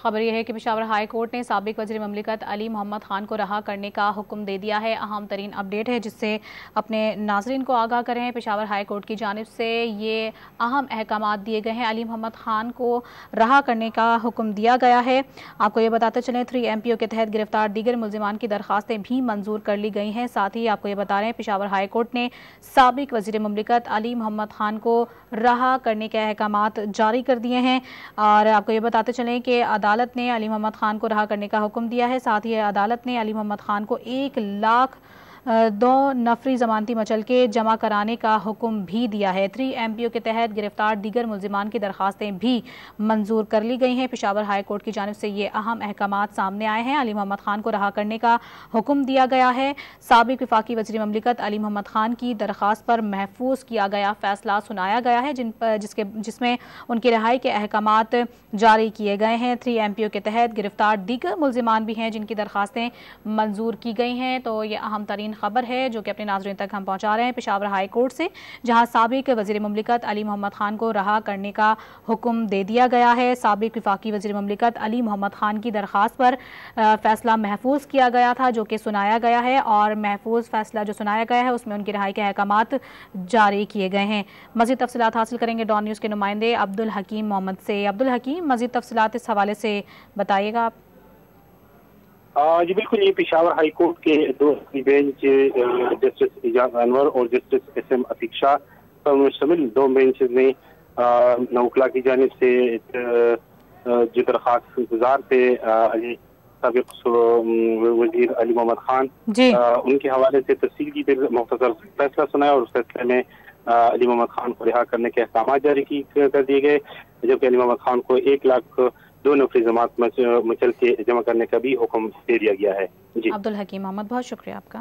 खबर यह है कि पेशावर हाई कोर्ट ने साबिक वज़ीर ममलिकत अली मोहम्मद खान को रहा करने का हुक्म दे दिया है। अहम तरीन अपडेट है जिससे अपने नाज़रीन को आगाह करें। पेशावर हाई कोर्ट की जानिब से ये अहम अहकामात दिए गए हैं। अली मोहम्मद खान को रहा करने का हुक्म दिया गया है। आपको ये बताते चलें 3 MPO के तहत गिरफ्तार दीगर मुल्ज़िमान की दरख्वास्तें भी मंजूर कर ली गई हैं। साथ ही आपको ये बता रहे हैं पेशावर हाई कोर्ट ने साबिक वज़ीर ममलिकत अली मोहम्मद खान को रहा करने के अहकामात जारी कर दिए हैं। और आपको ये बताते चलें कि अदालत ने अली मोहम्मद खान को रहा करने का हुक्म दिया है। साथ ही अदालत ने अली मोहम्मद खान को 1 लाख 2 नफरी ज़मानती मचल के जमा कराने का हुक्म भी दिया है। 3 MPO के तहत गिरफ्तार दीगर मुल्ज़िमान की दरख्वास्तें भी मंजूर कर ली गई हैं। पेशावर हाई कोर्ट की जानिब से ये अहम अहकामात सामने आए हैं। अली मोहम्मद खान को रहा करने का हुक्म दिया गया है। साबिक वफाकी वज़ीर ममलिकत अली मोहम्मद खान की दरख्वास्त पर महफूज किया गया फैसला सुनाया गया है जिसमें उनकी रिहाई के अहकामात जारी किए गए हैं। 3 MPO के तहत गिरफ्तार दीगर मुल्ज़िमान भी हैं जिनकी दरख्वास्तें मंजूर की गई हैं। तो ये अहम तरीन खबर है जो कि अपने नाज़रीन तक हम पहुंचा रहे हैं पेशावर हाई कोर्ट से, जहां साबिक वज़ीर ममलिकत अली मोहम्मद खान को रहा करने का हुक्म दे दिया गया है। साबिक वफाकी वज़ीर ममलिकत अली मोहम्मद खान की दरख्वास्त पर फैसला महफूज किया गया था जो कि सुनाया गया है, और महफूज फैसला जो सुनाया गया है उसमें उनकी रिहाई के अहकामात जारी किए गए हैं। मज़ीद तफसीलात हासिल करेंगे डॉन न्यूज़ के नुमाइंदे अब्दुल हकीम मोहम्मद से। अब्दुल हकीम, मज़ीद तफसीलात इस हवाले से बताइएगा आप। जी बिल्कुल, ये पेशावर हाई कोर्ट के 2 बेंच जस्टिस इजाज अनवर और जस्टिस SM अतीक शाह पर मुश्तमिल 2 बेंच ने नौकला की जानिब से जो दरख्वास्त गुजार थे साबिक वजीर अली मोहम्मद खान, उनके हवाले से तफसील की मुख्तसर फैसला सुनाया और उस फैसले में अली मोहम्मद खान को रिहा करने के अहकाम जारी कर दिए गए, जबकि अली मोहम्मद खान को 1 लाख 2 नफरी जमात मचल के जमा करने का भी हुक्म दे दिया गया है। जी अब्दुल हकीम मोहम्मद, बहुत शुक्रिया आपका।